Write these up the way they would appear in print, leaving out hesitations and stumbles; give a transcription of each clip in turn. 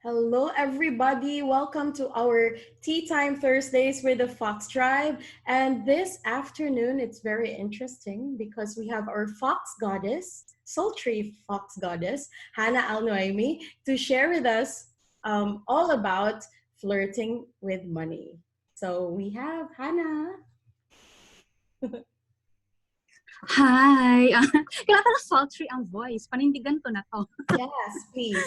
Hello, everybody. Welcome to our Tea Time Thursdays with the Fox Tribe. And this afternoon, it's very interesting because we have our Fox Goddess, sultry Fox Goddess, Hannah Al-Nuaimi, to share with us all about flirting with money. So we have Hannah. Hi! Kailangan pala sultry ang voice. Panindigan ko na to. Yes, please.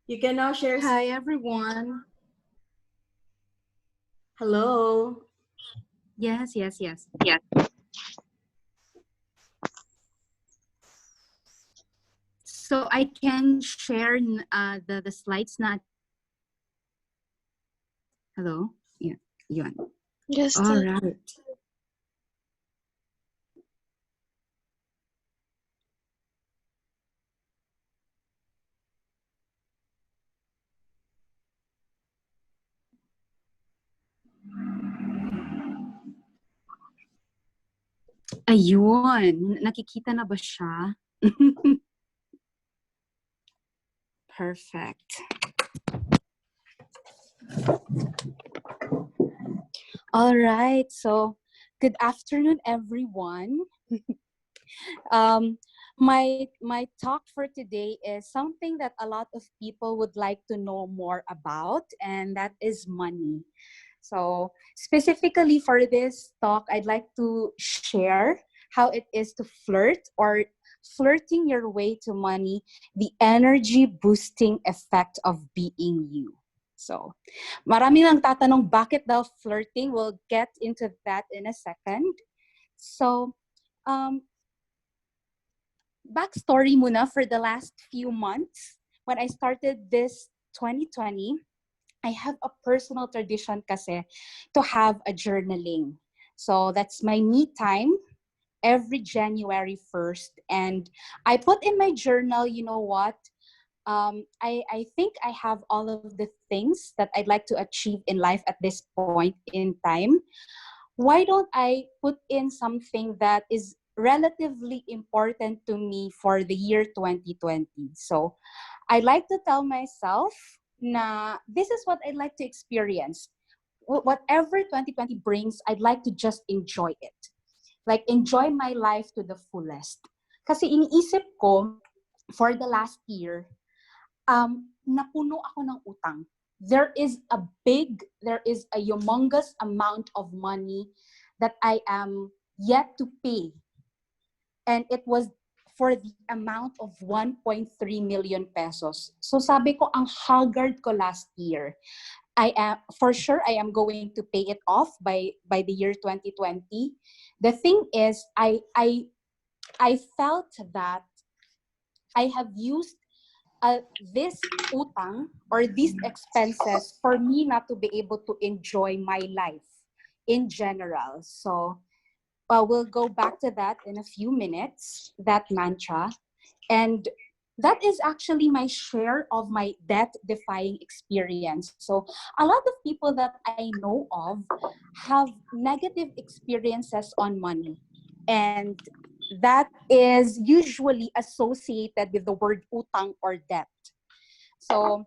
You can now share. Hi, everyone. Hello. Yes. So I can share the slides na. Hello? Yeah, yun. Yes. All right. Ayun. Nakikita na ba siya? Perfect. All right. So, good afternoon, everyone. My talk for today is something that a lot of people would like to know more about, and that is money. So specifically for this talk, I'd like to share how it is to flirt or flirting your way to money, the energy boosting effect of being you. So, marami nang tatanong bakit daw flirting. We'll get into that in a second. So, backstory muna for the last few months. When I started this 2020, I have a personal tradition kasi to have a journaling. So that's my me time every January 1st. And I put in my journal, you know what? I think I have all of the things that I'd like to achieve in life at this point in time. Why don't I put in something that is relatively important to me for the year 2020? So I like to tell myself na this is what I'd like to experience. Whatever 2020 brings, I'd like to just enjoy it. Like, enjoy my life to the fullest. Kasi iniisip ko, for the last year, napuno ako ng utang. There is a humongous amount of money that I am yet to pay. And it was for the amount of 1.3 million pesos. So sabi ko, ang haggard ko last year. I am going to pay it off by the year 2020. The thing is, I felt that I have used this utang or these expenses for me not to be able to enjoy my life in general. So we'll go back to that in a few minutes, that mantra. And that is actually my share of my death-defying experience. So a lot of people that I know of have negative experiences on money. And that is usually associated with the word utang or debt. So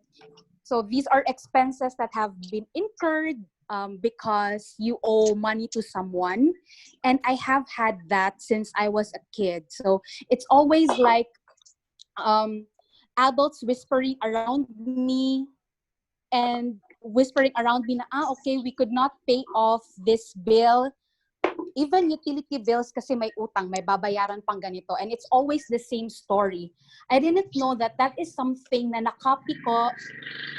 these are expenses that have been incurred because you owe money to someone. And I have had that since I was a kid. So it's always like adults whispering around me and whispering around me na, okay, we could not pay off this bill. Even utility bills kasi may utang, may babayaran pang ganito. And it's always the same story. I didn't know that that is something na nakopy ko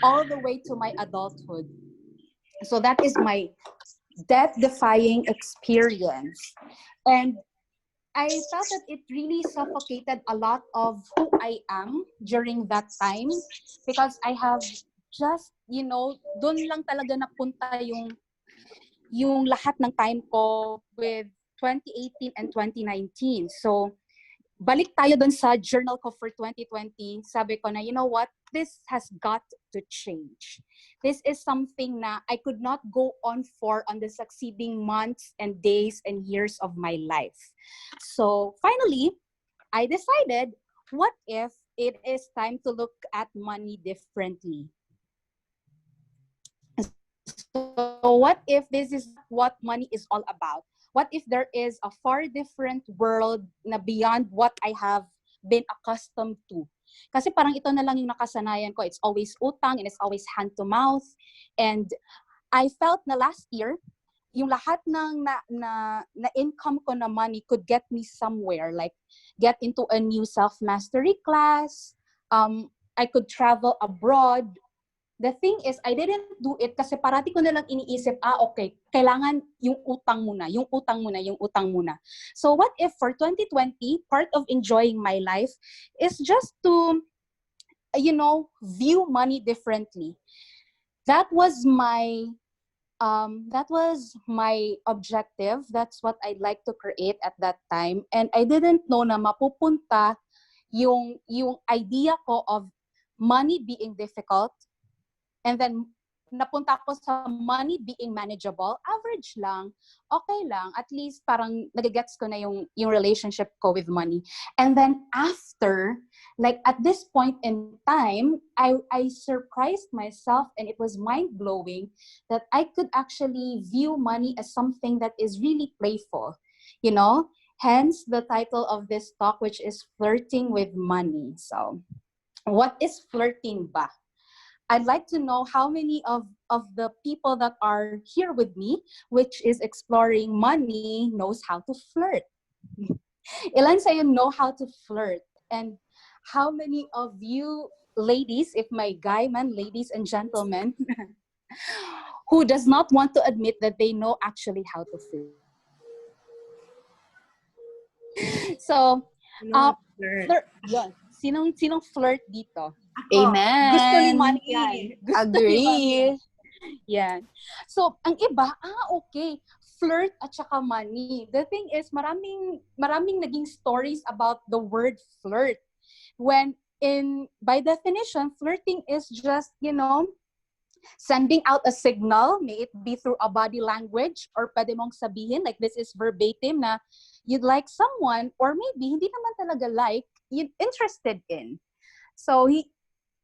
all the way to my adulthood. So that is my death-defying experience. And I felt that it really suffocated a lot of who I am during that time because I have just, doon lang talaga napunta yung lahat ng time ko with 2018 and 2019. So, balik tayo dun sa journal ko for 2020. Sabi ko na, you know what? This has got to change. This is something na I could not go on for on the succeeding months and days and years of my life. So, finally, I decided, what if it is time to look at money differently? So what if this is not what money is all about? What if there is a far different world na beyond what I have been accustomed to? Kasi parang ito na lang yung nakasanayan ko. It's always utang and it's always hand to mouth. And I felt na last year, yung lahat ng na income ko na money could get me somewhere, like get into a new self-mastery class. I could travel abroad. The thing is, I didn't do it kasi parati ko na lang iniisip, okay, kailangan yung utang muna, yung utang muna, yung utang muna. So what if for 2020, part of enjoying my life is just to, view money differently. That was my objective. That's what I'd like to create at that time. And I didn't know na mapupunta yung idea ko of money being difficult. And then, napunta ko sa money being manageable, average lang, okay lang, at least parang nagigets ko na yung relationship ko with money. And then after, like at this point in time, I surprised myself and it was mind-blowing that I could actually view money as something that is really playful, Hence the title of this talk, which is Flirting with Money. So, what is flirting ba? I'd like to know how many of the people that are here with me, which is exploring money, knows how to flirt. Ilan sa'yo know how to flirt? And how many of you ladies, if my guy man, ladies and gentlemen, who does not want to admit that they know actually how to flirt? So, flirt. Yun. Sinong flirt dito? Amen. Gusto ni Money yan. Agree. Yan. So, ang iba, okay, flirt at saka money. The thing is, maraming naging stories about the word flirt. When by definition, flirting is just, sending out a signal, may it be through a body language, or pwede mong sabihin, like this is verbatim, na you'd like someone, or maybe hindi naman talaga like, you're interested in. So,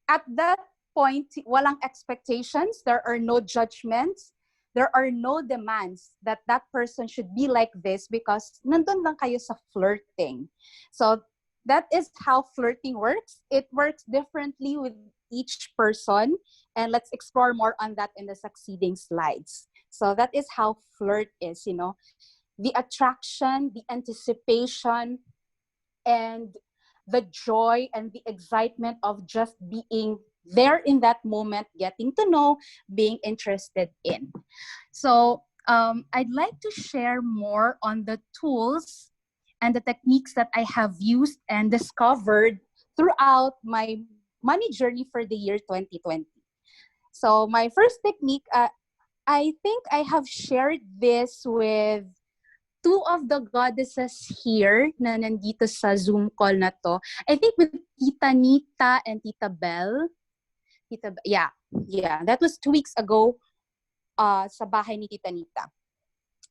at that point, walang expectations, there are no judgments, there are no demands that person should be like this because nandun lang kayo sa flirting. So that is how flirting works. It works differently with each person, and let's explore more on that in the succeeding slides. So that is how flirt is, the attraction, the anticipation, and the joy and the excitement of just being there in that moment, getting to know, being interested in. So I'd like to share more on the tools and the techniques that I have used and discovered throughout my money journey for the year 2020. So my first technique, I think I have shared this with two of the goddesses here na nandito sa Zoom call na to. I think with Tita Nita and Tita Belle. Yeah, that was 2 weeks ago sa bahay ni Tita Nita.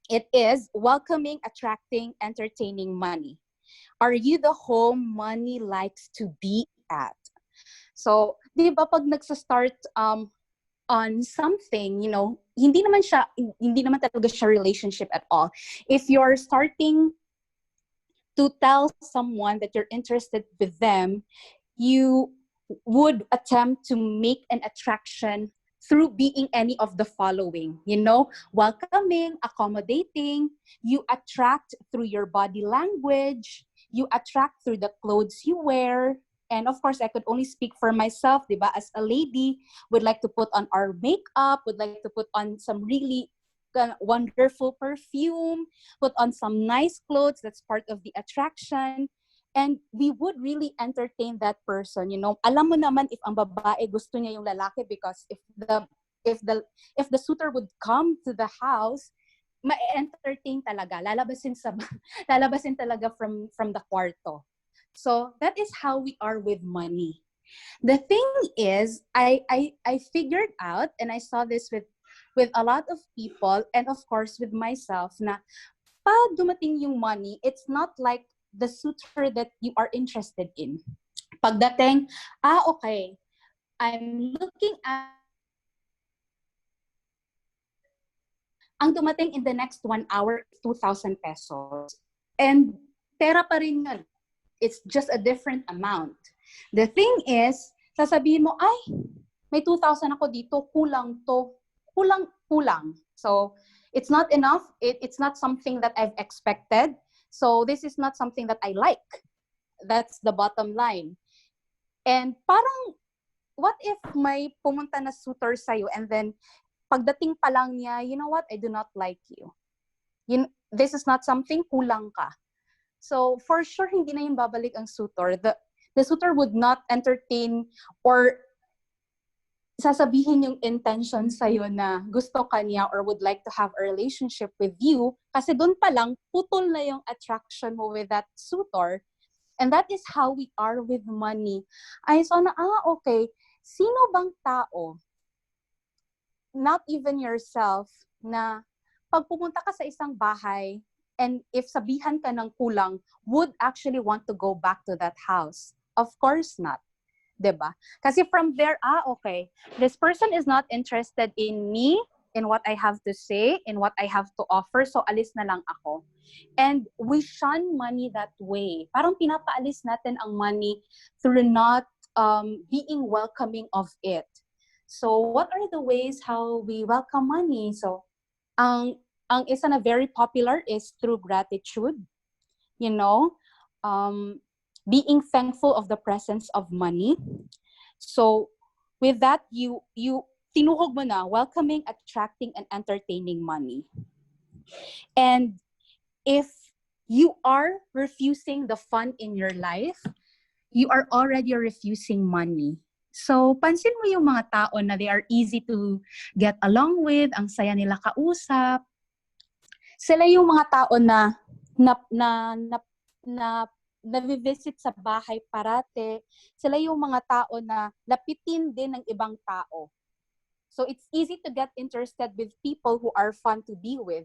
It is welcoming, attracting, entertaining money. Are you the home money likes to be at? So, di ba pag nagsa-start on something, hindi naman talaga siya relationship at all. If you're starting to tell someone that you're interested with them, you would attempt to make an attraction through being any of the following, welcoming, accommodating. You attract through your body language, you attract through the clothes you wear. And of course, I could only speak for myself, diba? As a lady, would like to put on our makeup, would like to put on some really wonderful perfume, put on some nice clothes. That's part of the attraction. And we would really entertain that person. Alam mo naman if ang babae gusto niya yung lalaki, because if the suitor would come to the house, ma-entertain talaga. Lalabasin talaga from the kwarto. So that is how we are with money. The thing is, I figured out, and I saw this with a lot of people, and of course with myself, na pag dumating yung money, it's not like the suitor that you are interested in. Pagdating, okay, I'm looking at this suitor. Ang dumating in the next 1 hour is 2,000 pesos. And pera pa rin yun. It's just a different amount. The thing is, sasabihin mo, ay, may 2,000 ako dito, kulang to. Kulang. So, it's not enough. It's not something that I've expected. So, this is not something that I like. That's the bottom line. And parang, what if may pumunta na suitor sa'yo, and then, pagdating pa lang niya, you know what, I do not like you. This is not something, kulang ka. So, for sure, hindi na yung babalik ang suitor. The suitor would not entertain or sasabihin yung intention sa'yo na gusto ka niya or would like to have a relationship with you, kasi doon pa lang, putol na yung attraction mo with that suitor. And that is how we are with money. I saw na, okay, sino bang tao, not even yourself, na pag pumunta ka sa isang bahay, and if sabihan ka ng kulang, would actually want to go back to that house? Of course not. Diba? Kasi from there, okay, this person is not interested in me, in what I have to say, in what I have to offer, so alis na lang ako. And we shun money that way. Parang pinapaalis natin ang money through not being welcoming of it. So what are the ways how we welcome money? So, ang isa na very popular is through gratitude. Being thankful of the presence of money. So, with that, you tinuhog mo na, welcoming, attracting, and entertaining money. And if you are refusing the fun in your life, you are already refusing money. So, pansin mo yung mga tao na they are easy to get along with, ang saya nila kausap. Sila yung mga tao na navivisit sa bahay parate. Sila yung mga tao na lapitin din ng ibang tao. So it's easy to get interested with people who are fun to be with.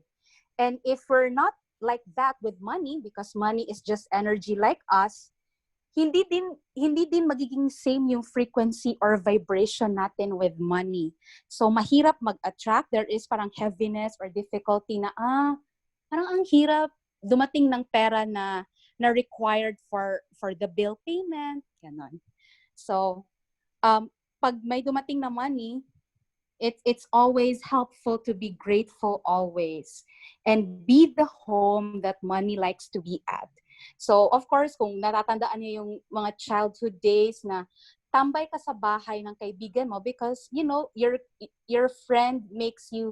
And if we're not like that with money, because money is just energy like us, hindi din magiging same yung frequency or vibration natin with money. So mahirap mag-attract. There is parang heaviness or difficulty na, parang ang hirap dumating ng pera na required for the bill payment, ganon. So, pag may dumating na money, it's always helpful to be grateful always and be the home that money likes to be at. So, of course, kung natatandaan niyo yung mga childhood days na tambay ka sa bahay ng kaibigan mo because, your friend makes you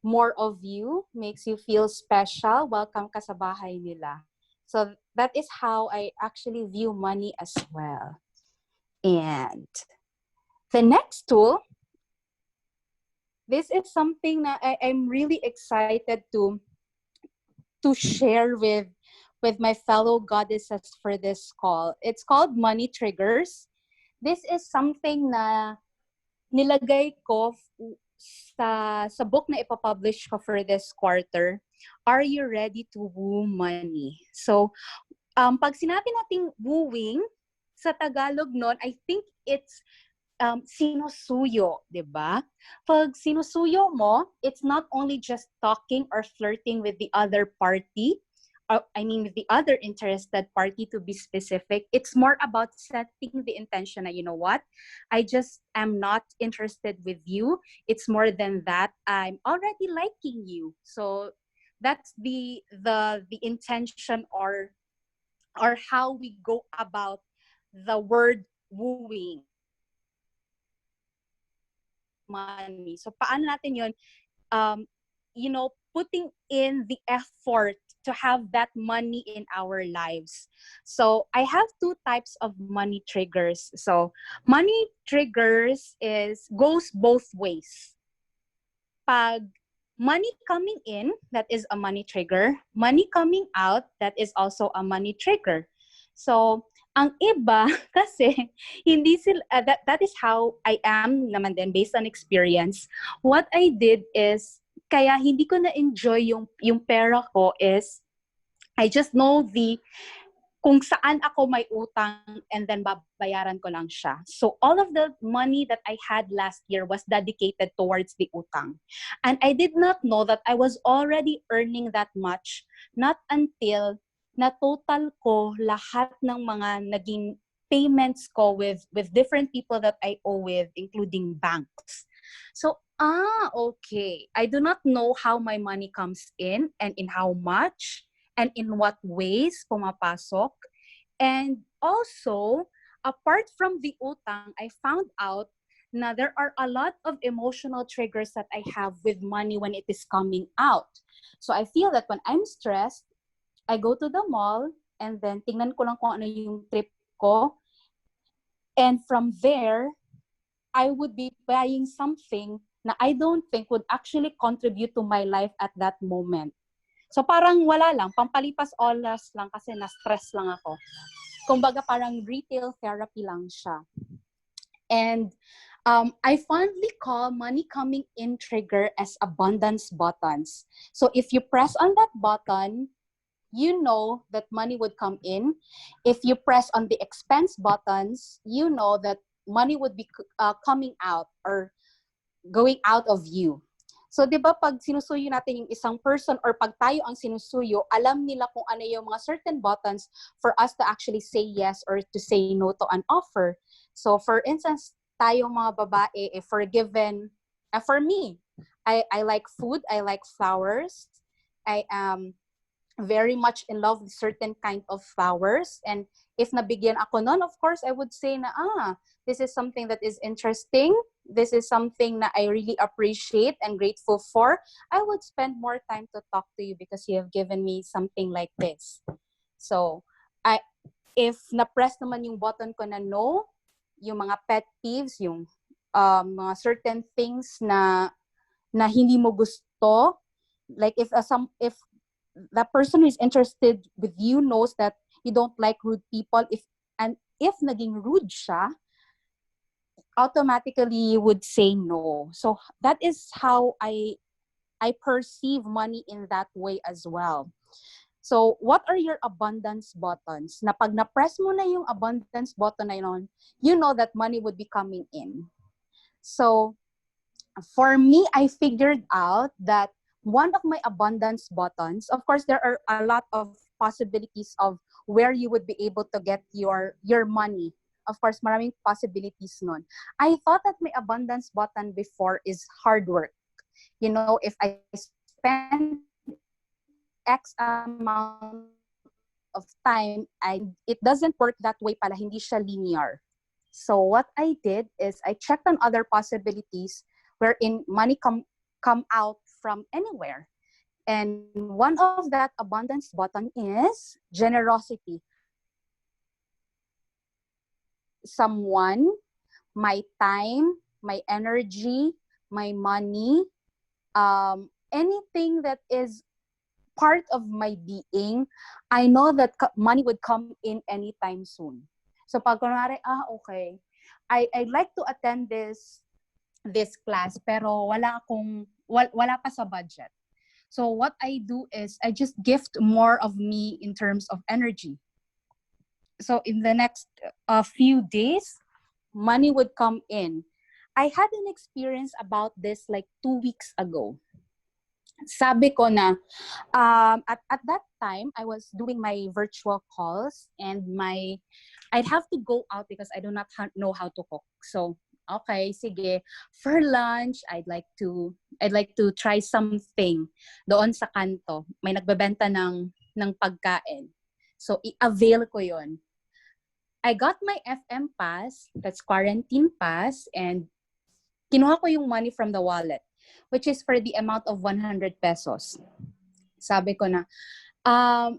more of you, makes you feel special, welcome ka sa bahay nila. So that is how I actually view money as well. And the next tool, this is something that I'm really excited to share with my fellow goddesses for this call. It's called Money Triggers. This is something na nilagay ko sa book na ipapublish ko for this quarter. Are you ready to woo money? So, pag sinabi nating wooing, sa Tagalog nun, I think it's sinusuyo, diba? Pag sinusuyo mo, it's not only just talking or flirting with the other party. the other interested party, to be specific, it's more about setting the intention that, you know what, I just am not interested with you. It's more than that. I'm already liking you. So that's the intention, or how we go about the word wooing. Money. So paano natin yun? Putting in the effort to have that money in our lives. So I have two types of money triggers. So money triggers goes both ways. Pag money coming in, that is a money trigger. Money coming out, that is also a money trigger. So ang iba kasi hindi sila that is how I am naman din based on experience. What I did is, kaya hindi ko na enjoy yung pera ko is, I just know kung saan ako may utang, and then babayaran ko lang siya. So all of the money that I had last year was dedicated towards the utang. And I did not know that I was already earning that much, not until na total ko lahat ng mga naging payments ko with different people that I owe with, including banks. So, okay. I do not know how my money comes in and in how much and in what ways pumapasok. And also, apart from the utang, I found out na there are a lot of emotional triggers that I have with money when it is coming out. So I feel that when I'm stressed, I go to the mall and then tingnan ko lang kung ano yung trip ko. And from there, I would be buying something na I don't think would actually contribute to my life at that moment. So parang wala lang, pampalipas oras lang kasi na-stress lang ako. Kumbaga parang retail therapy lang siya. And I fondly call money coming in trigger as abundance buttons. So if you press on that button, you know that money would come in. If you press on the expense buttons, you know that money would be coming out or going out of you. So, di ba, pag sinusuyo natin yung isang person or pag tayo ang sinusuyo, alam nila kung ano yung mga certain buttons for us to actually say yes or to say no to an offer. So, for instance, tayo mga babae, for me, I like food, I like flowers, I am very much in love with certain kind of flowers. And if nabigyan ako nun, of course, I would say na, this is something that is interesting. This is something that I really appreciate and grateful for. I would spend more time to talk to you because you have given me something like this. So, if na-press naman yung button ko na no, yung mga pet peeves, yung mga certain things na hindi mo gusto, like if that person who is interested with you knows that you don't like rude people, if naging rude siya, automatically you would say no. So that is how I perceive money in that way as well. So what are your abundance buttons? Na pag na-press mo na yung abundance button na yun, you know that money would be coming in. So for me, I figured out that one of my abundance buttons, of course, there are a lot of possibilities of where you would be able to get your money. Of course, maraming possibilities nun. I thought that my abundance button before is hard work. You know, if I spend X amount of time, it doesn't work that way pala, hindi siya linear. So what I did is I checked on other possibilities wherein money come out from anywhere. And one of that abundance button is generosity. Someone, my time, my energy, my money, anything that is part of my being, I know that money would come in anytime soon. So pag kunwari, okay, I'd like to attend this class pero wala pa sa budget. So what I do is I just gift more of me in terms of energy. So in the next few days, money would come in. I had an experience about this like 2 weeks ago. sabi ko na, at that time, I was doing my virtual calls and I'd have to go out because I do not know how to cook. So, okay, sige. For lunch, I'd like to try something doon sa kanto. May nagbebenta ng pagkain. So, i-avail ko yon. I got my FM pass, that's quarantine pass, and kinuha ko yung money from the wallet, which is for the amount of 100 pesos. Sabi ko na, I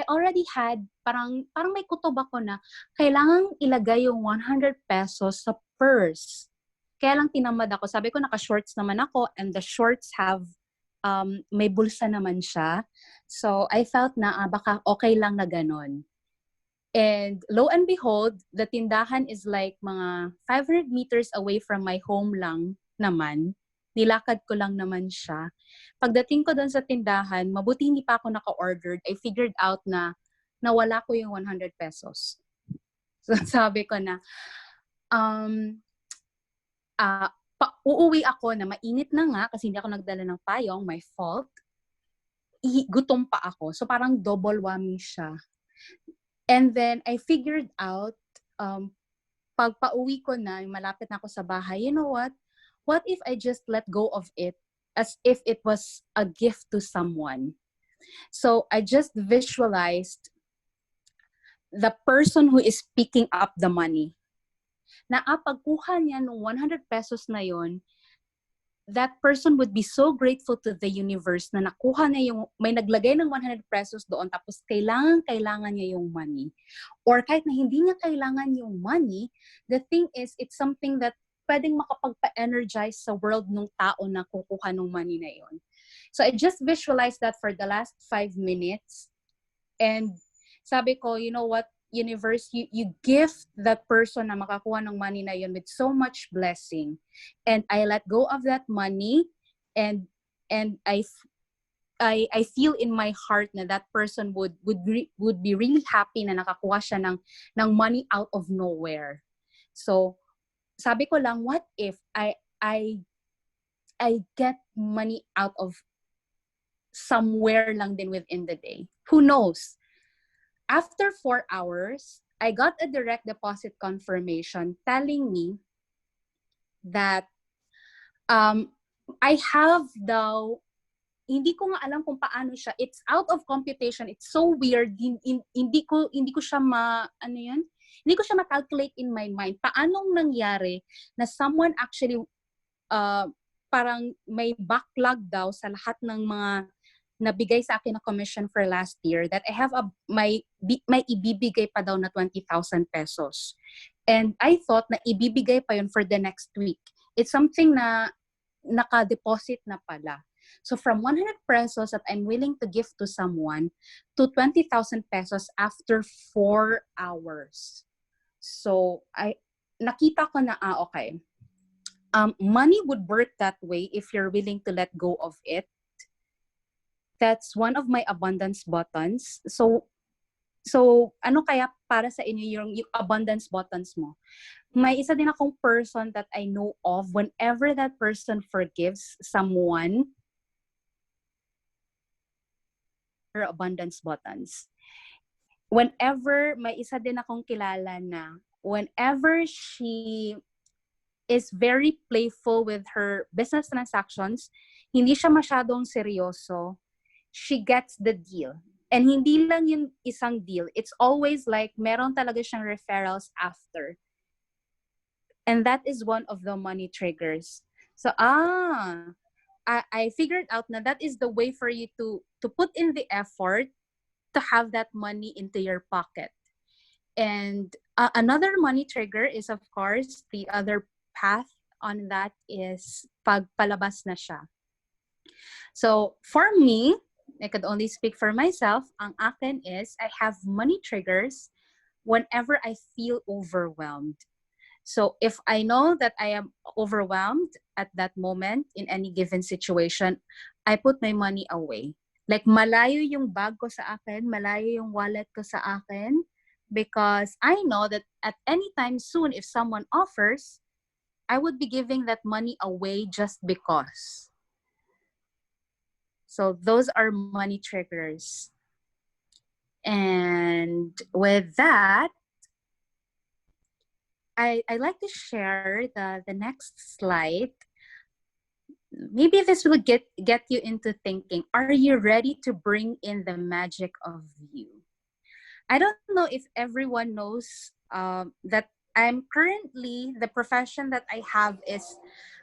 already had, parang may kutob ako na, kailangang ilagay yung 100 pesos sa purse. Kaya lang tinamad ako. Sabi ko, naka-shorts naman ako, and the shorts have, may bulsa naman siya. So, I felt na, baka okay lang na ganon. And lo and behold, the tindahan is like mga 500 meters away from my home lang naman. Nilakad ko lang naman siya. Pagdating ko doon sa tindahan, mabuti hindi pa ako naka-ordered. I figured out na nawala ko yung 100 pesos. So sabi ko na, uuwi ako na mainit na nga kasi hindi ako nagdala ng payong, my fault. Gutom pa ako. So parang double whammy siya. And then, I figured out, pag pauwi ko na, malapit na ako sa bahay, you know what? What if I just let go of it as if it was a gift to someone? So, I just visualized the person who is picking up the money. Na pagkuha niya ng 100 pesos na yon, that person would be so grateful to the universe na nakuha niya yung, may naglagay ng 100 pesos doon tapos kailangan niya yung money. Or kahit na hindi niya kailangan yung money, the thing is, it's something that pwedeng makapagpa-energize sa world ng tao na kukuha ng money na yon. So I just visualized that for the last 5 minutes. And sabi ko, you know what, universe, you gift that person na makakuha ng money na yun with so much blessing, and I let go of that money, and I feel in my heart na that person would be really happy na nakakuha siya ng money out of nowhere. So sabi ko lang, what if I get money out of somewhere lang din within the day? Who knows? After 4 hours, I got a direct deposit confirmation telling me that I have daw, hindi ko nga alam kung paano siya. It's out of computation. It's so weird. Hindi ko siya hindi ko siya ma-calculate in my mind. Paanong nangyari na someone actually parang may backlog daw sa lahat ng mga nabigay sa akin na commission for last year, that I have may ibibigay pa daw na 20,000 pesos. And I thought na ibibigay pa yun for the next week. It's something na naka-deposit na pala. So from 100 pesos that I'm willing to give to someone to 20,000 pesos after 4 hours. So nakita ko na, okay. Money would work that way if you're willing to let go of it. That's one of my abundance buttons. So ano kaya para sa inyo yung abundance buttons mo? May isa din akong person that I know of, whenever that person forgives someone, her abundance buttons. Whenever, may isa din akong kilala na, whenever she is very playful with her business transactions, hindi siya masyadong seryoso, she gets the deal. And hindi lang yung isang deal. It's always like meron talaga siyang referrals after. And that is one of the money triggers. So, I figured out na that is the way for you to put in the effort to have that money into your pocket. And another money trigger is, of course, the other path on that is pagpalabas na siya. So, for me, I could only speak for myself. Ang akin is, I have money triggers whenever I feel overwhelmed. So if I know that I am overwhelmed at that moment in any given situation, I put my money away. Like malayo yung bag ko sa akin, malayo yung wallet ko sa akin, because I know that at any time soon, if someone offers, I would be giving that money away just because. So those are money triggers. And with that, I like to share the next slide. Maybe this will get you into thinking, are you ready to bring in the magic of you? I don't know if everyone knows that I'm currently, the profession that I have is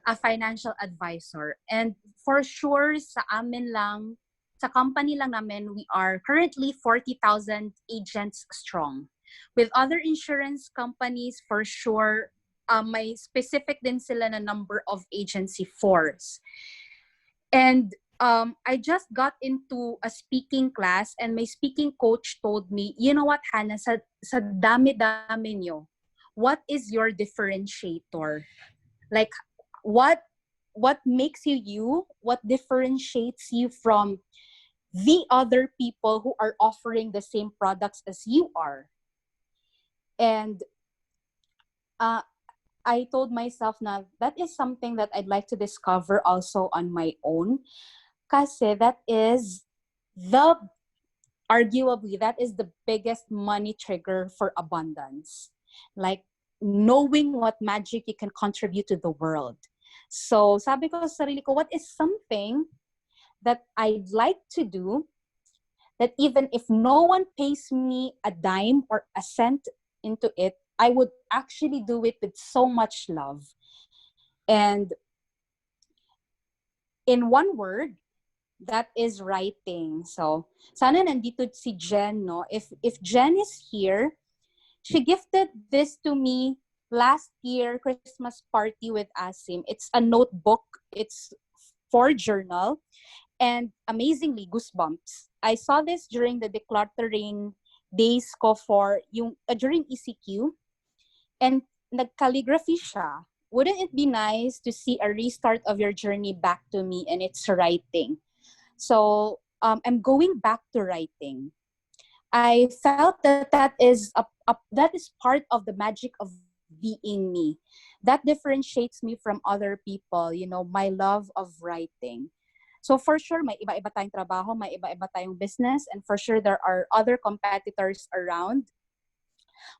a financial advisor. And for sure, sa amin lang, sa company lang namin, we are currently 40,000 agents strong. With other insurance companies, for sure, may specific din sila na number of agency force. And I just got into a speaking class, and my speaking coach told me, you know what, Hannah, sa dami-dami nyo, what is your differentiator? Like, what makes you you? What differentiates you from the other people who are offering the same products as you are? And uh, I told myself na that is something that I'd like to discover also on my own. Kasi that is the, arguably, that is the biggest money trigger for abundance. Like, knowing what magic you can contribute to the world. So, sabi ko sa sarili ko, what is something that I'd like to do that even if no one pays me a dime or a cent into it, I would actually do it with so much love. And in one word, that is writing. So, sana nandito si Jen, no? If Jen is here, she gifted this to me last year, Christmas party with Asim. It's a notebook. It's for journal. And amazingly, goosebumps. I saw this during the decluttering days ko for yung, during ECQ. And nag-calligraphy siya. Wouldn't it be nice to see a restart of your journey back to me and its writing? So I'm going back to writing. I felt that is part of the magic of being me. That differentiates me from other people, you know, my love of writing. So for sure, may iba-iba tayong trabaho, may iba-iba tayong business, and for sure there are other competitors around.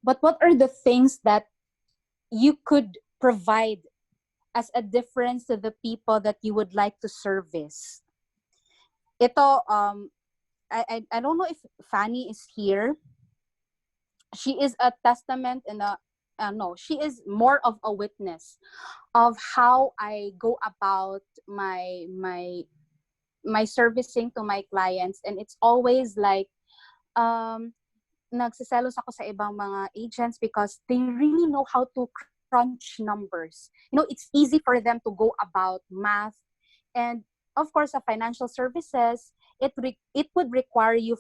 But what are the things that you could provide as a difference to the people that you would like to service? Ito, I don't know if Fanny is here. She is a testament and no, she is more of a witness of how I go about my servicing to my clients, and it's always like nagsiselos ako sa ibang mga agents because they really know how to crunch numbers. You know, it's easy for them to go about math, and of course, financial services, it would require you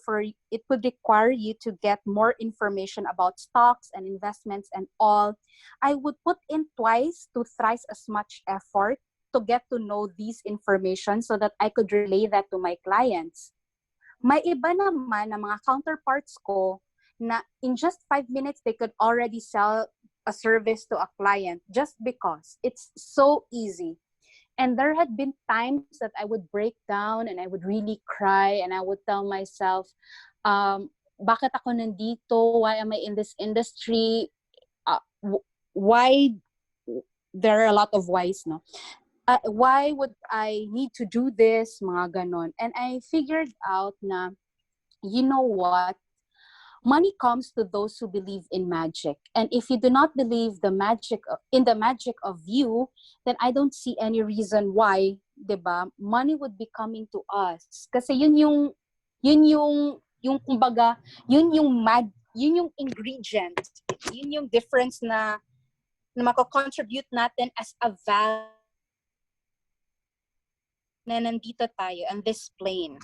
to get more information about stocks and investments and all. I would put in twice to thrice as much effort to get to know these information so that I could relay that to my clients. May iba naman na mga counterparts ko na in just 5 minutes they could already sell a service to a client just because it's so easy. And there had been times that I would break down and I would really cry and I would tell myself, bakit ako nandito? Why am I in this industry? Why? There are a lot of whys, no? Why would I need to do this? Mga ganon. And I figured out na, you know what? Money comes to those who believe in magic. And if you do not believe in the magic of you, then I don't see any reason why, 'di ba? Money would be coming to us. Kasi yun yung kumbaga, yun yung ingredient. Yun yung difference na mako-contribute natin as a value na nandito tayo on this plane.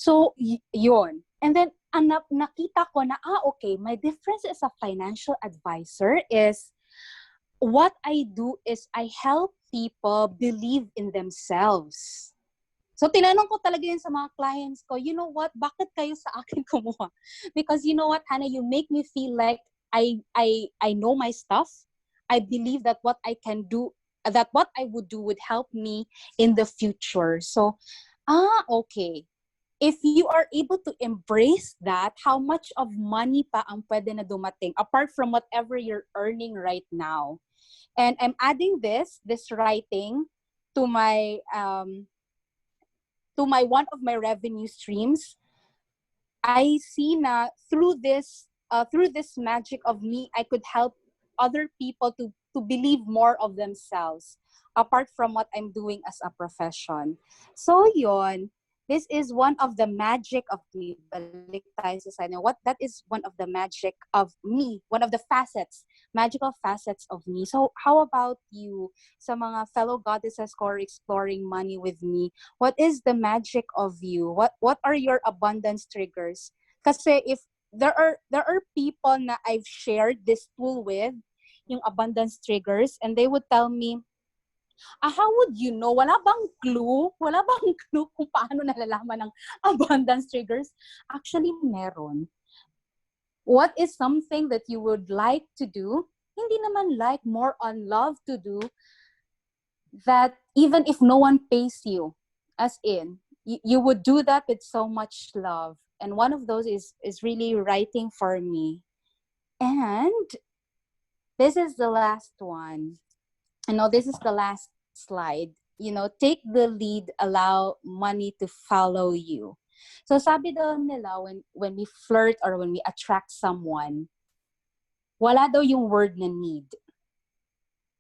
So, yun. And then, nakita ko na, okay, my difference as a financial advisor is, what I do is I help people believe in themselves. So, tinanong ko talaga yun sa mga clients ko, you know what, bakit kayo sa akin kumuha? Because you know what, Hannah, you make me feel like I know my stuff. I believe that what I can do that what I would do would help me in the future. So, okay. If you are able to embrace that, how much of money pa ang pwede na dumating apart from whatever you're earning right now? And I'm adding this writing to my one of my revenue streams. I see na through this magic of me, I could help other people to believe more of themselves apart from what I'm doing as a profession. So yon, this is one of the magic of me. Balik tayo sa side. What that is one of the magic of me, one of the facets, magical facets of me. So how about you, sa mga fellow goddesses who are exploring money with me? What is the magic of you? What are your abundance triggers? Kasi if there are people na I've shared this tool with, yung abundance triggers, and they would tell me, how would you know? Wala bang clue? Wala bang clue kung paano nalalaman ng abundance triggers? Actually, meron. What is something that you would like to do? Hindi naman like, more on love to do, that even if no one pays you, as in, you would do that with so much love. And one of those is really writing for me. And this is the last one. I know this is the last slide. Take the lead, allow money to follow you. So sabi daw nila, when we flirt or when we attract someone, wala daw yung word na need.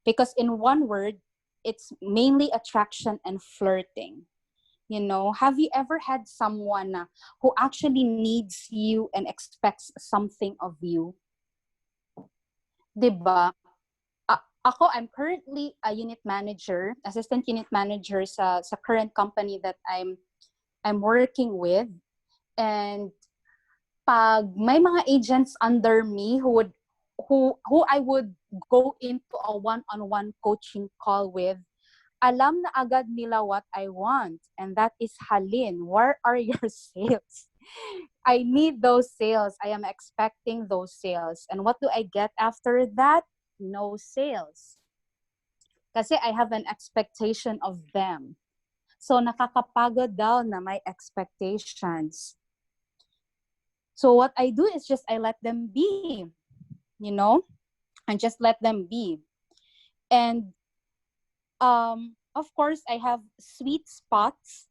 Because in one word, it's mainly attraction and flirting. Have you ever had someone who actually needs you and expects something of you? Diba? Ako, I'm currently a unit manager, assistant unit manager sa current company that I'm working with. And pag may mga agents under me who I would go into a one-on-one coaching call with, alam na agad nila what I want. And that is, Halin, where are your sales? I need those sales. I am expecting those sales. And what do I get after that? No sales. Kasi I have an expectation of them. So nakakapagod daw na my expectations. So what I do is just I let them be. And just let them be. And of course, I have sweet spots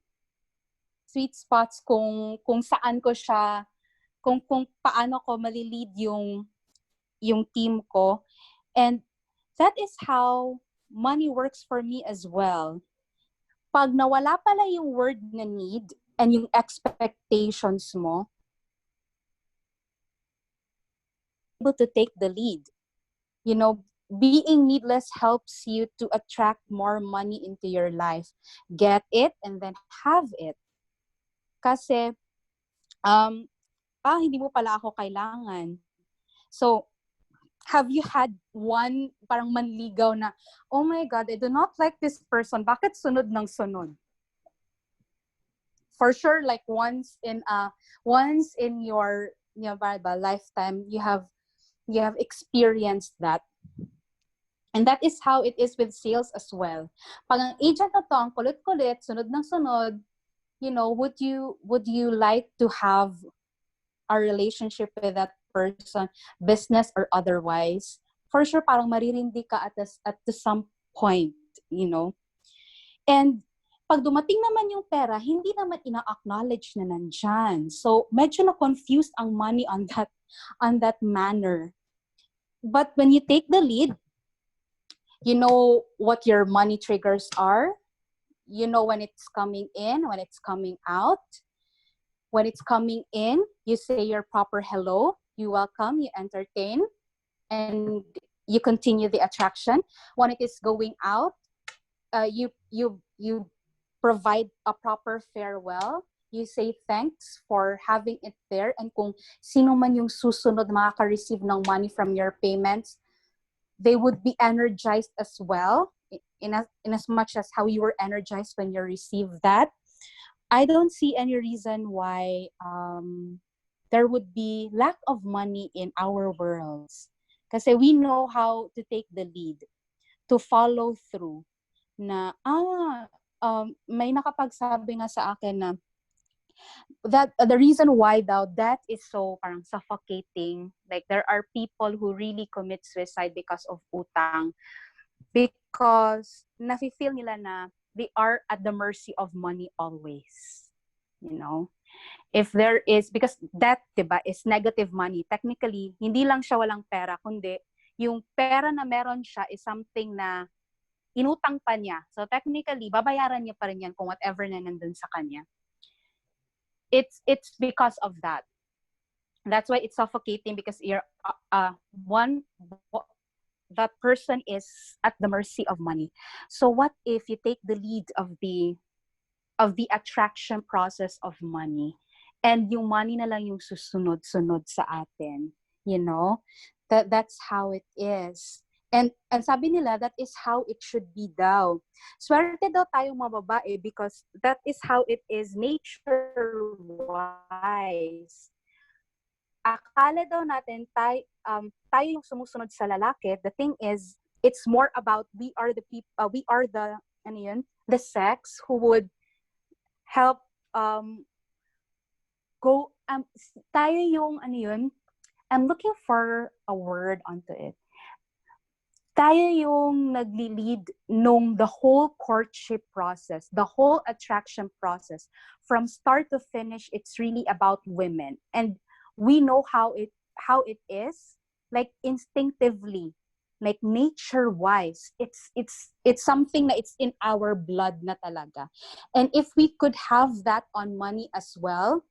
kung saan ko siya, kung paano ko malilid yung team ko. And that is how money works for me as well. Pag nawala pala yung word na need and yung expectations mo, able to take the lead. Being needless helps you to attract more money into your life. Get it and then have it. Kasi, hindi mo pala ako kailangan. So, have you had one parang manligaw na, oh my God, I do not like this person. Bakit sunod ng sunod? For sure, like once in your lifetime, you have experienced that. And that is how it is with sales as well. Pag ang agent na to, ang kulit-kulit, sunod ng sunod, would you like to have a relationship with that person, business or otherwise? For sure, parang maririndi ka at some point, And pag dumating naman yung pera, hindi naman ina-acknowledge na nandyan. So, medyo na-confused ang money on that manner. But when you take the lead, you know what your money triggers are. You know when it's coming in, when it's coming out. When it's coming in, you say your proper hello, you welcome, you entertain, and you continue the attraction. When it is going out, you provide a proper farewell. You say thanks for having it there. And kung sino man yung susunod makaka-receive ng money from your payments, they would be energized as well, in as much as how you were energized when you received that. I don't see any reason why there would be lack of money in our worlds. Kasi we know how to take the lead, to follow through na may nakapagsabi nga sa akin na that the reason why daw that is so parang suffocating, like there are people who really commit suicide because of utang, because nafe-feel nila na they are at the mercy of money always, you know. If there is, because that, diba, is negative money. Technically, hindi lang siya walang pera, kundi yung pera na meron siya is something na inutang pa niya. So technically, babayaran niya pa rin yan kung whatever na nandun sa kanya. It's because of that. That's why it's suffocating, because you're that person is at the mercy of money. So what if you take the lead of the attraction process of money, and yung money na lang yung susunod-sunod sa atin, you know? That's how it is. And sabi nila, that is how it should be daw. Swerte daw tayong mga babae because that is how it is nature-wise. Akala daw natin tayo yung sumusunod sa lalaki. The thing is, it's more about we are the people, we are the the sex who would help go tayo yung I'm looking for a word onto it. Tayo yung nagli-lead nung the whole courtship process, the whole attraction process. From start to finish, it's really about women. And we know how it is, like instinctively, like nature-wise. It's something that it's in our blood na talaga. And if we could have that on money as well,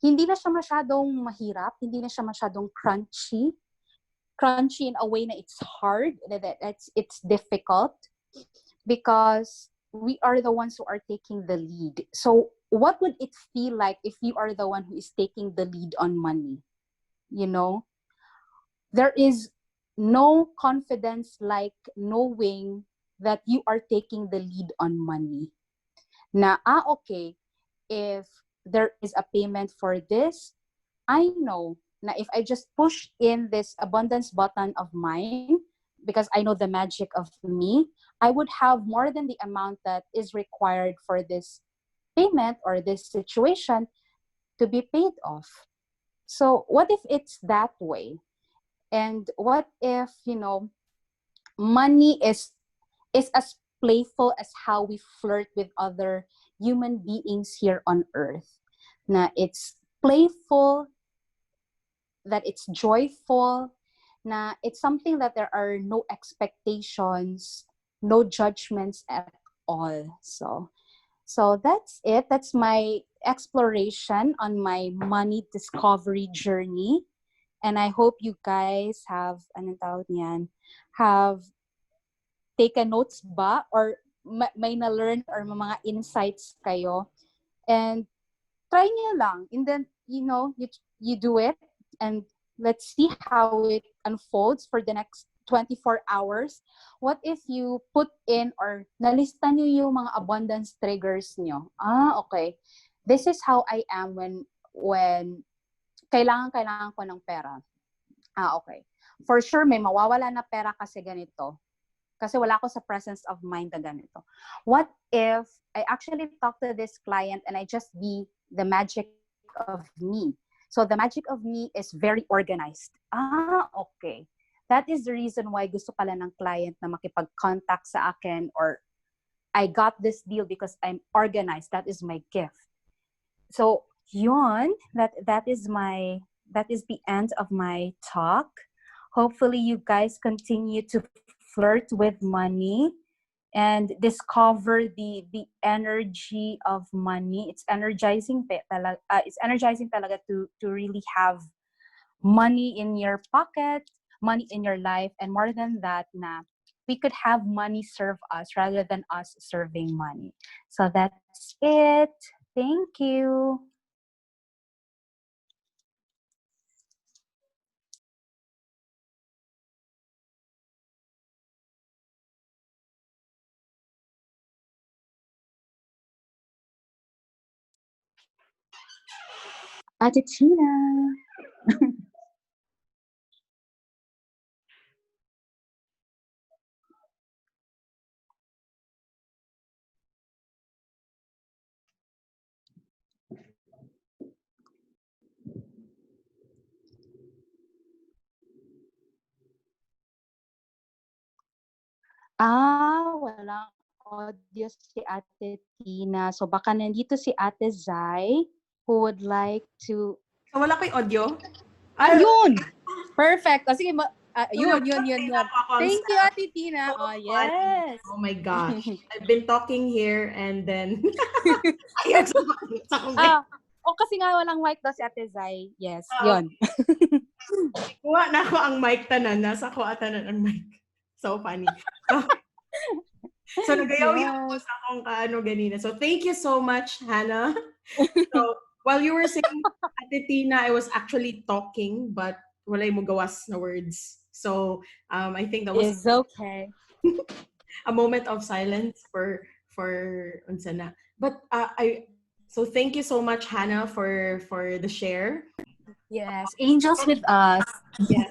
hindi na siya masyadong mahirap, hindi na siya masyadong crunchy in a way na it's hard, that it's difficult, because we are the ones who are taking the lead. So what would it feel like if you are the one who is taking the lead on money? You know, there is no confidence like knowing that you are taking the lead on money. Na, okay, if there is a payment for this, I know na if I just push in this abundance button of mine, because I know the magic of me, I would have more than the amount that is required for this payment or this situation to be paid off. So what if it's that way? And what if, money is as playful as how we flirt with other human beings here on earth? Na it's playful, that it's joyful, na it's something that there are no expectations, no judgments at all. So that's it. That's my exploration on my money discovery journey. And I hope you guys have, anong tawag niyan, have taken notes ba? Or may na-learn or mga insights kayo. And try niyo lang. And then, you do it. And let's see how it unfolds for the next 24 hours. What if you put in or nalista niyo yung mga abundance triggers niyo? Okay. This is how I am when kailangan ko ng pera. Okay. For sure, may mawawala na pera kasi ganito. Kasi wala ako sa presence of mind na ganito. What if I actually talk to this client and I just be the magic of me? So the magic of me is very organized. Okay. That is the reason why gusto pala ng client na makipag-contact sa akin, or I got this deal because I'm organized. That is my gift. So yun, that is the end of my talk. Hopefully you guys continue to flirt with money and discover the energy of money. It's energizing talaga to really have money in your pocket, money in your life, and more than that, na we could have money serve us rather than us serving money. So that's it. Thank you. Ate Tina. Walang audio si Ate Tina. So baka nandito si Ate Zai who would like to... So, wala ko'y audio? Ayun! Perfect. O sige, So, yun. nag-update ako ang Thank you, staff. Ate Tina. So Oh, funny. yes. Oh my gosh. I've been talking here and then ayaw sa comment. Kasi nga walang mic daw si Ate Zai. Yes, Ah, yun. kuha na ko ang mic tanan. Nasa ko tanan ang mic. So funny. So, so nagayaw-yaw ko Yes. sa akong kaano ganina. So thank you so much, Hannah. So while you were saying Ate Tina, I was actually talking but walay mo gawas na words. So I think that was It's okay. a moment of silence for unsa na. But I so thank you so much, Hannah, for the share. Yes, angels with us. Yes,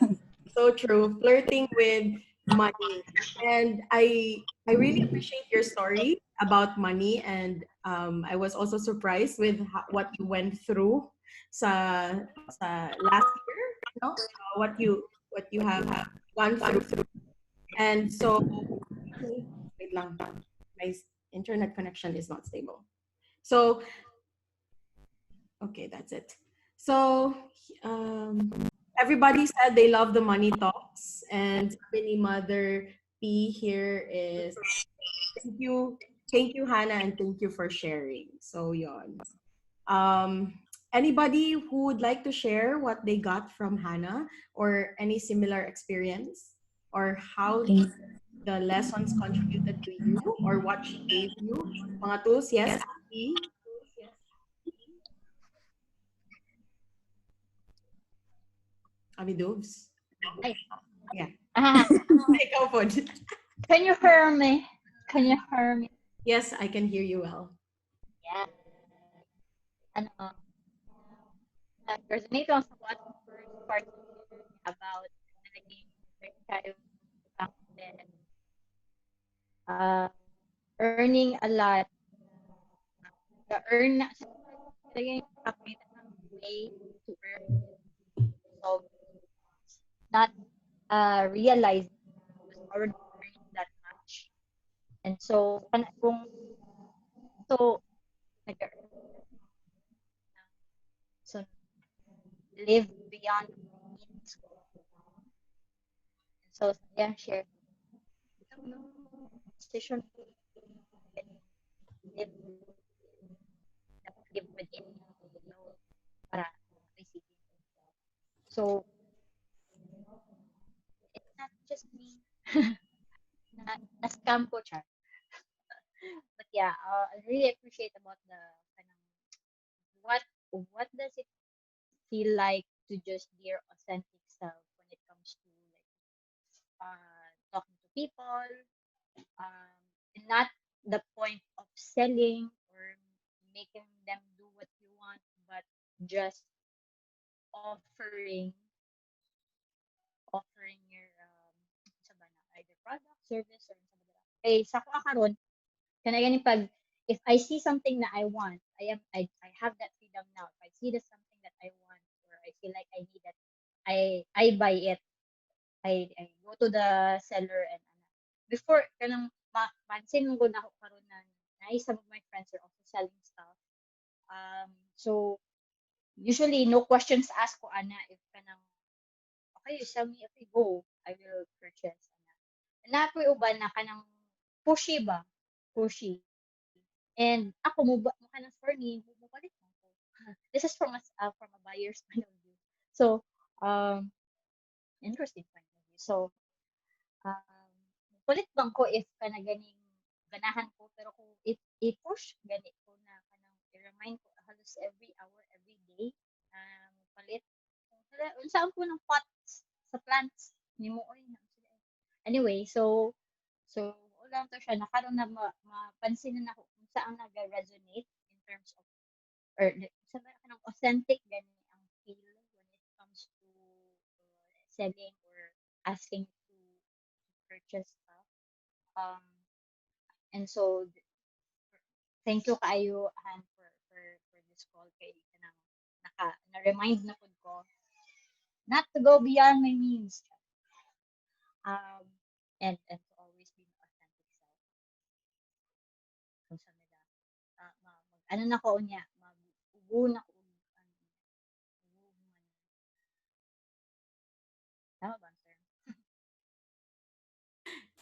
so true. Flirting with money, and I really appreciate your story about money, and I was also surprised with what you went through sa last year. No, what you have gone through, and so wait lang, my internet connection is not stable. So okay, that's it. So um, everybody said they love the money talks, and sabi ni Mother P here is thank you, Hannah, and thank you for sharing. So yon. Um, Anybody who would like to share what they got from Hannah or any similar experience or how the lessons contributed to you or what she gave you? Mga tools, yes, Abby? Abby Doves? Ay. Yeah. Ah, Ikaw po. can you hear me? Can you hear me? Yes, I can hear you well. Yeah. Ano, resonate lang sa what first part about na naging tayo then uh, earning a lot. The earn talaga yung kapit ng way to earn. So, not realize was already earning that much. And so, kung so, nag-earn so live beyond means ko. And so, yeah, share. Ito, decision live, live within, para receive. So, it's not just me na scam ko, char. But yeah, I really appreciate about the what what does it feel like to just be your authentic self when it comes to like talking to people, and not the point of selling or making them do what you want, but just offering your sa ba na, either product, service, or sa ba na. Eh, sa ko karon kana gani pag if I see something that I want, I have that freedom now. If I see that something that I want or I feel like I need it, I buy it. I go to the seller and before kanang pansin mo na ako karon na some of my friends are also selling stuff. So usually no questions asked ko ana if kanang okay, you sell me, okay, go. I will purchase. Na po uban na kanang pushy ba? Pushy. And ako mo kanang for me, mupalit mo ko. This is from a buyer's point of view. So, um, interesting point of view. So, um, mupalit bang ko if kana ganing ganahan ko pero kung i-push gani ko na kanang i-remind ko halos every hour, every day, palit. Unsaan po ng pots sa plants ni mo oy na sila. Anyway, so ulang to siya nakaroon na mapansin na ako kung saan nag-resonate in terms of or sa ba kanang authentic gani ang feel when it comes to selling or asking to purchase stuff. Um, and so thank you kaayo Han for this call kay kanang na-remind na pud ko not to go beyond my means. Um, and to always be authentic. ano na ko niya, mag-ubo na ko. Tama ba, sir?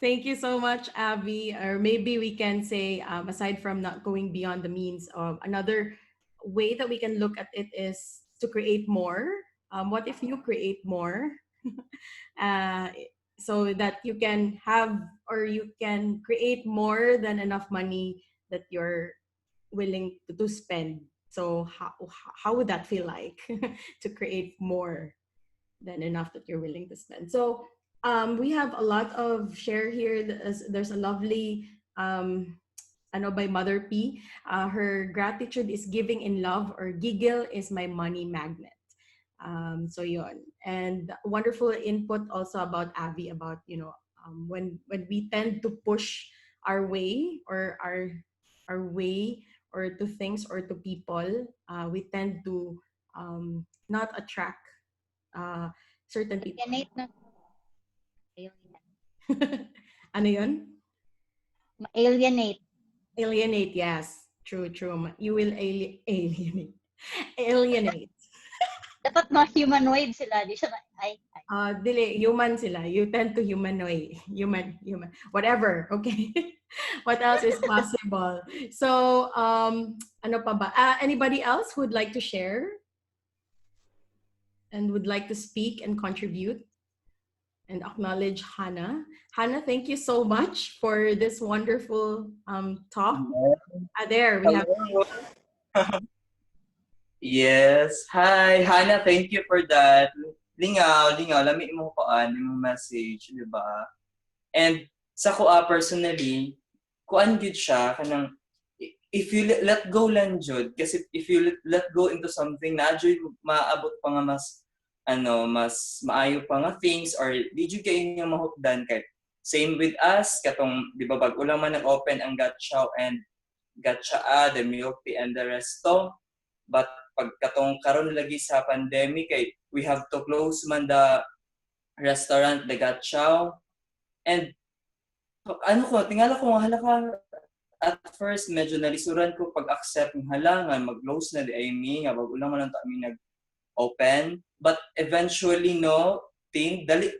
Thank you so much, Abby. Or maybe we can say, aside from not going beyond the means, of another way that we can look at it is to create more. What if you create more, uh, so that you can have, or you can create more than enough money that you're willing to spend? So how would that feel like to create more than enough that you're willing to spend? So we have a lot of share here. There's a lovely ano by Mother P. Her gratitude is giving in love, or giggle is my money magnet. So yon. And wonderful input also about Abby about, when we tend to push our way, or our way, or to things, or to people, we tend to not attract uh, certain people. Alienate na. Alienate. Ano yun? Ma-alienate. Alienate, yes. True, true. You will alienate. Alienate. Dapat mga humanoid sila. Di siya ay. Dili, human sila. You tend to humanoid. Human. Whatever, okay? What else is possible? So, ano pa ba? Anybody else who would like to share and would like to speak and contribute and acknowledge Hannah? Hannah, thank you so much for this wonderful talk. There, we have. Hello. Yes. Hi, Hannah. Thank you for that. Lingaw, lingaw. Lami mo koan, imong message, di ba? And sa kuha personally, kuan gid siya kanang if you let go lang jud kasi if you let go into something na jud maabot pa nga mas mas maayo pa nga things or di jud kay nga mahutdan kay same with us katong di ba bag ulang man nag-open ang gatchaw and gatchaa, the milk tea and the resto. But pagkatong karon lagi sa pandemic kay we have to close man the restaurant, the gatchaw. And tingala ko hala ka at first medyo nalisuran ko pag-accept ng halangan mag-close na di ay mi nga bago lang man ta mi nag-open. But eventually no, dali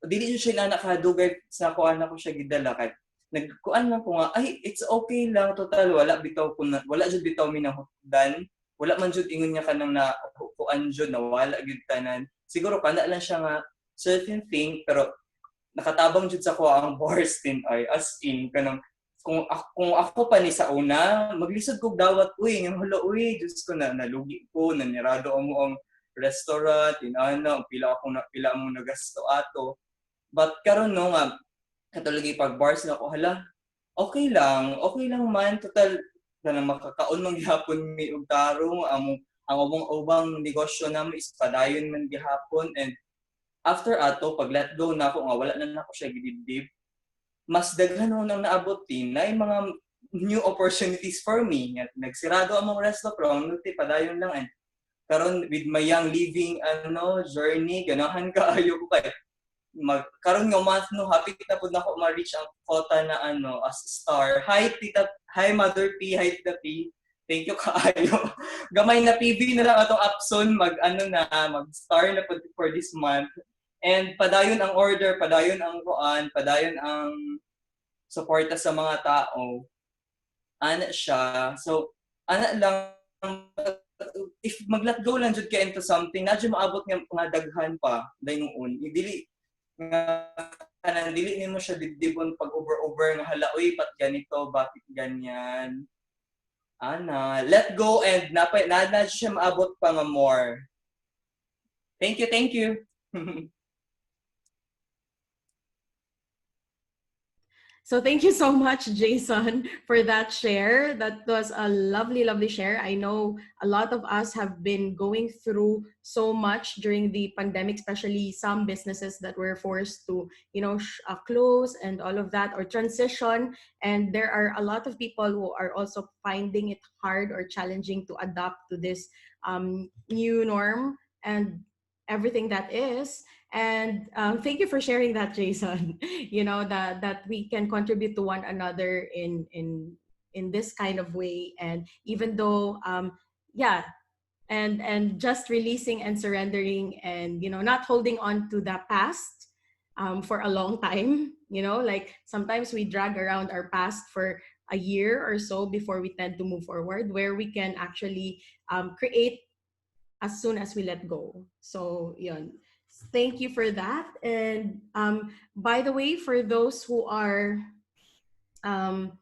dili siya na nakadugay sa kuan ako siya gidala kay nagkuan lang ko nga ay it's okay lang total wala bitaw ko na wala jud bitaw mi nahutdan wala man jud ingon niya kanang na kuan jud na wala gyud tanan siguro kana lang siya nga certain thing pero nakatabang jud sa ko ang bars din ay as in kanang kung ako pa ni sa una maglisod kog dawat uy nga hala uy just ko na nalugi ko nanirado mo ang restaurant inana pila mo nagasto ato but karon no nga katulad pag bars na ko hala okay lang man total na makakaon man gihapon mi og tarong ang ubang negosyo namo is padayon man gihapon and after ato pag let go na ako nga wala na nako siya gidibdib mas daghan no nang naabot din na mga new opportunities for me nagsirado among restaurant nuti padayon lang and karon with my young living journey ganahan kaayo ko kay karon nga month no happy kita pud nako ma-reach ang quota na as star. Hi Mother P, hi Tita P. Thank you kaayo. Gamay na PV na lang atong Apson mag-star na pud for this month. And padayon ang order, padayon ang kuan, padayon ang suporta sa mga tao. Ana siya. So ana lang if mag-let go lang jud ka into something, na jud maabot nga daghan pa dahil noon. Dili nga kanang dili nimo siya dibdibon pag over nga hala oy pat ganito bakit ganyan let go and na siya maabot pa nga more. Thank you. So thank you so much, Jason, for that share. That was a lovely, lovely share. I know a lot of us have been going through so much during the pandemic, especially some businesses that were forced to, close and all of that, or transition. And there are a lot of people who are also finding it hard or challenging to adapt to this new norm and everything that is. And thank you for sharing that, Jason. That we can contribute to one another in in this kind of way. And even though yeah, and just releasing and surrendering, and not holding on to the past for a long time. Like sometimes we drag around our past for a year or so before we tend to move forward, where we can actually create as soon as we let go. So yun. Thank you for that. And by the way, for those who are um,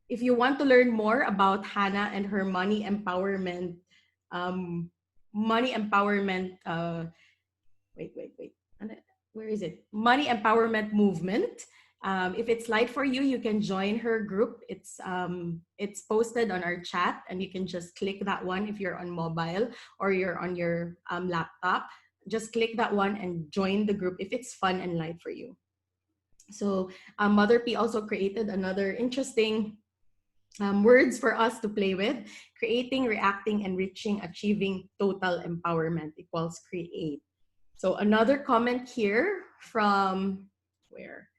if you want to learn more about Hannah and her um, money empowerment, wait, where is it? Money empowerment movement. If it's light for you, you can join her group. It's posted on our chat, and you can just click that one if you're on mobile or you're on your laptop. Just click that one and join the group if it's fun and light for you. So Mother P also created another interesting words for us to play with: creating, reacting, enriching, achieving total empowerment equals create. So another comment here from where?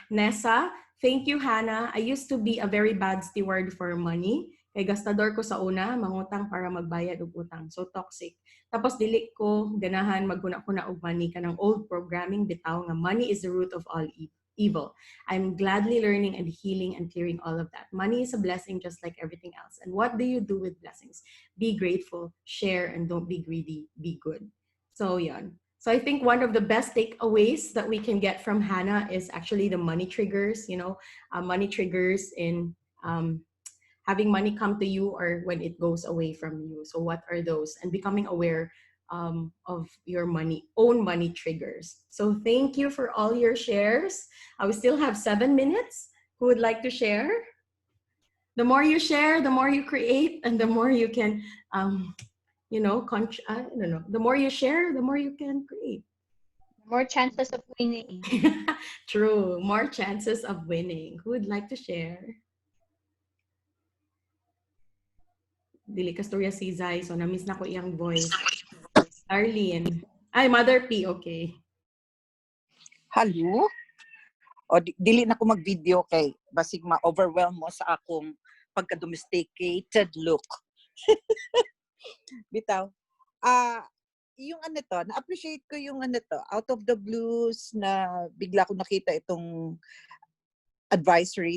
Nessa, thank you, Hannah. I used to be a very bad steward for money. Kay gastador ko sa una, mangutang para magbayad og utang. So toxic. Tapos dili ko ganahan magkuna-kuna og money kanang old programming bitaw nga money is the root of all evil. I'm gladly learning and healing and clearing all of that. Money is a blessing just like everything else. And what do you do with blessings? Be grateful, share, and don't be greedy. Be good. So yan. So I think one of the best takeaways that we can get from Hannah is actually the money triggers, money triggers in having money come to you or when it goes away from you. So what are those? And becoming aware of your own money triggers. So thank you for all your shares. We still have 7 minutes. Who would like to share? The more you share, the more you create, and the more you can I don't know. The more you share, the more you can create. More chances of winning. True. More chances of winning. Who would like to share? Dili ka storya si Zai, so na-miss na ko iyang voice. Arlene. Ay, Mother P, okay. Hello? O, dili na ko mag-video kay basig ma-overwhelm mo sa akong pagka-domesticated look. Bitaw. Yung na-appreciate ko yung out of the blues na bigla ko nakita itong advisory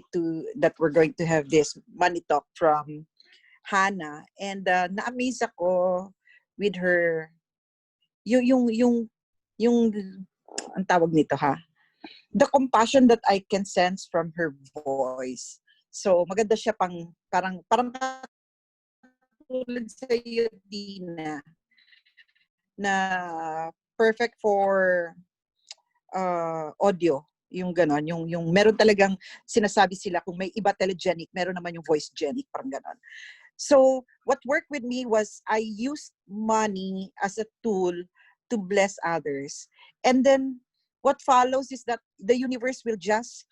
that we're going to have this money talk from Hannah, and na-amaze ako with her yung ang tawag nito the compassion that I can sense from her voice. So maganda siya parang tulad sa iyo, Dina, na perfect for audio, yung ganon, yung meron talagang sinasabi sila kung may iba telegenic, meron naman yung voice genic, parang ganon. So what worked with me was I used money as a tool to bless others, and then what follows is that the universe will just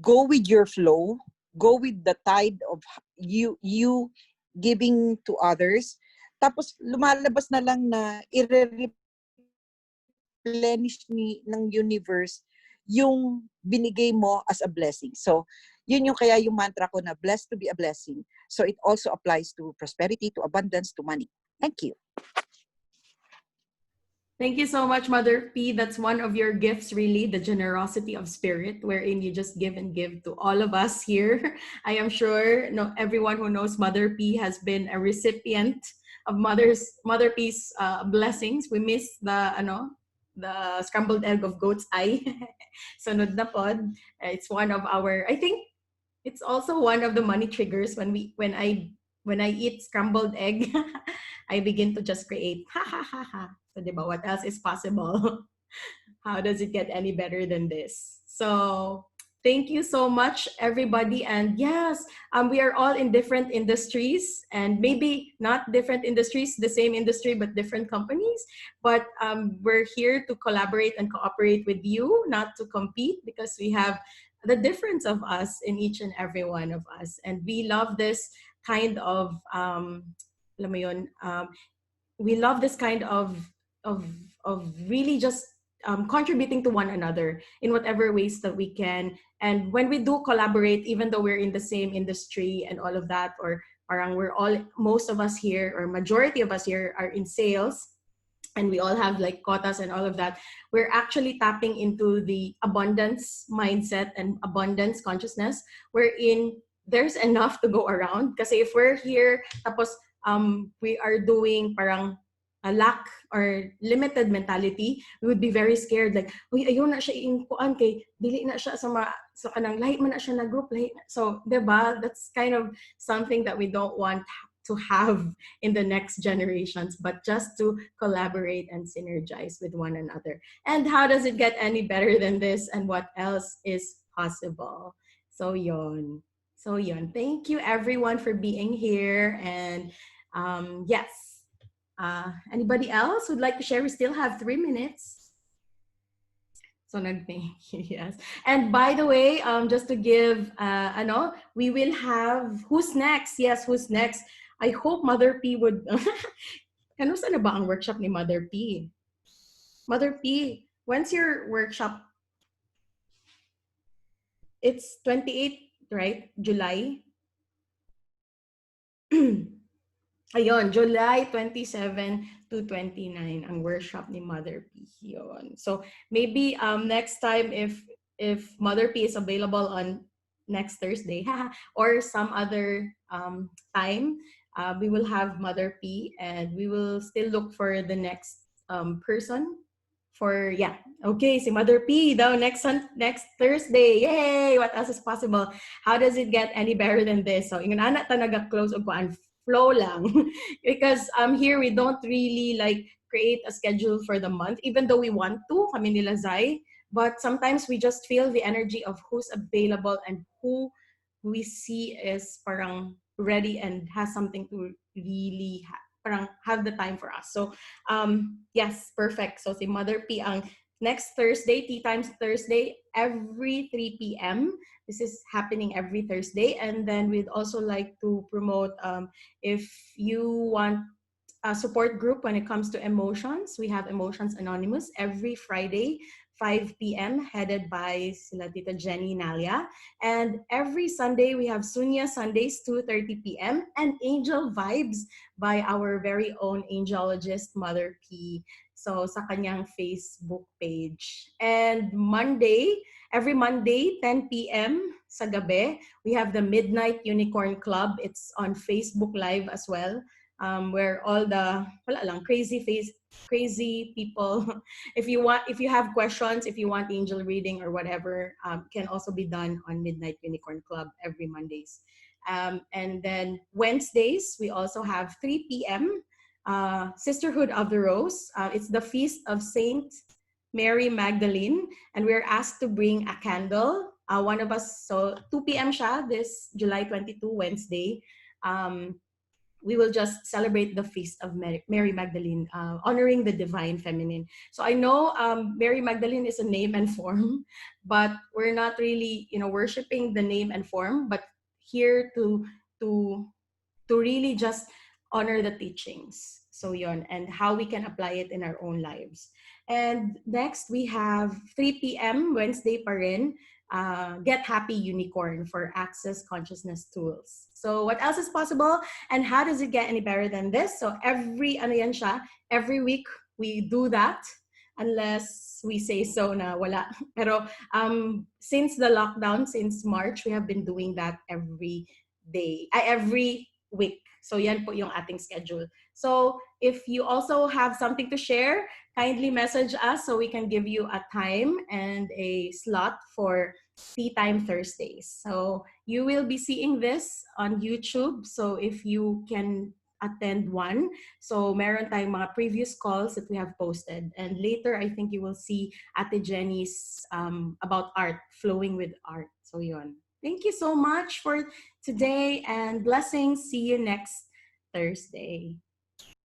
go with your flow, go with the tide of you giving to others. Tapos lumalabas na lang na i-replenish ng universe yung binigay mo as a blessing. So yun yung kaya yung mantra ko na blessed to be a blessing. So it also applies to prosperity, to abundance, to money. Thank you. Thank you so much, Mother P. That's one of your gifts, really, the generosity of spirit, wherein you just give and give to all of us here. I am sure everyone who knows Mother P has been a recipient of Mother P's blessings. We miss the scrambled egg of goat's eye. Sunod na pod. It's one of our, I think it's also one of the money triggers when I eat scrambled egg. I begin to just create ha ha ha ha. So, diba, what else is possible? How does it get any better than this? So, thank you so much, everybody. And yes, we are all in different industries, and maybe not different industries, the same industry, but different companies. But we're here to collaborate and cooperate with you, not to compete, because we have the difference of us in each and every one of us. And we love this kind of, alam mo yun, we love this kind of really just contributing to one another in whatever ways that we can. And when we do collaborate, even though we're in the same industry and all of that, or parang we're all, most of us here, or majority of us here are in sales, and we all have like quotas and all of that, we're actually tapping into the abundance mindset and abundance consciousness, wherein there's enough to go around. Kasi if we're here, tapos we are doing parang a lack or limited mentality, we would be very scared. Like, uy, ayaw na siya inkuan kay dili na siya sa kanang lahi man na siya na group. Lahi na. So, diba? That's kind of something that we don't want to have in the next generations, but just to collaborate and synergize with one another. And how does it get any better than this? And what else is possible? So yon. So yon. Thank you everyone for being here. And yes. Anybody else would like to share? We still have 3 minutes. So thank you, yes. And by the way, just to give, we will have, who's next? Yes, who's next? I hope Mother P would, ano sana ba ang workshop ni Mother P? Mother P, when's your workshop? It's 28th, right? July? Ayun, July 27 to 29 ang workshop ni Mother P. Yun. So maybe next time if Mother P is available on next Thursday or some other time, we will have Mother P, and we will still look for the next person for, yeah. Okay, si Mother P daw next Thursday. Yay! What else is possible? How does it get any better than this? So, ingon ana ta naga-close og kuan flow lang. Because here we don't really like create a schedule for the month, even though we want to, kami nila Zai. But sometimes we just feel the energy of who's available and who we see is parang ready and has something to really parang have the time for us. So yes, perfect. So si Mother P ang next Thursday, Tea Times Thursday, every 3 p.m. This is happening every Thursday. And then we'd also like to promote, if you want a support group when it comes to emotions, we have Emotions Anonymous every Friday, 5 p.m., headed by sila Tita Jenny Nalia. And every Sunday, we have Sunya Sundays, 2:30 p.m., and Angel Vibes by our very own angelologist, Mother P. So, sa kanyang Facebook page. And every Monday, 10 p.m. sa gabi, we have the Midnight Unicorn Club. It's on Facebook Live as well, where all the crazy people, if you have questions, if you want angel reading or whatever, can also be done on Midnight Unicorn Club every Mondays. And then Wednesdays, we also have 3 p.m. Sisterhood of the Rose. It's the feast of Saint Mary Magdalene, and we're asked to bring a candle. One of us, so 2 p.m. siya, this July 22, Wednesday. We will just celebrate the feast of Mary Magdalene, honoring the divine feminine. So I know Mary Magdalene is a name and form, but we're not really, worshiping the name and form, but here to really just honor the teachings. So yon, and how we can apply it in our own lives. And next we have 3 p.m. Wednesday pa rin, Get Happy Unicorn for Access Consciousness Tools. So what else is possible, and how does it get any better than this? So every week we do that, unless we say so na wala. Pero since the lockdown, since March, we have been doing that every week. So yan po yung ating schedule. So if you also have something to share, kindly message us so we can give you a time and a slot for Tea Time Thursdays. So you will be seeing this on YouTube. So if you can attend one. So meron tayong mga previous calls that we have posted. And later, I think you will see Ate Jenny's about art, flowing with art. So yun. Thank you so much for today, and blessings. See you next Thursday.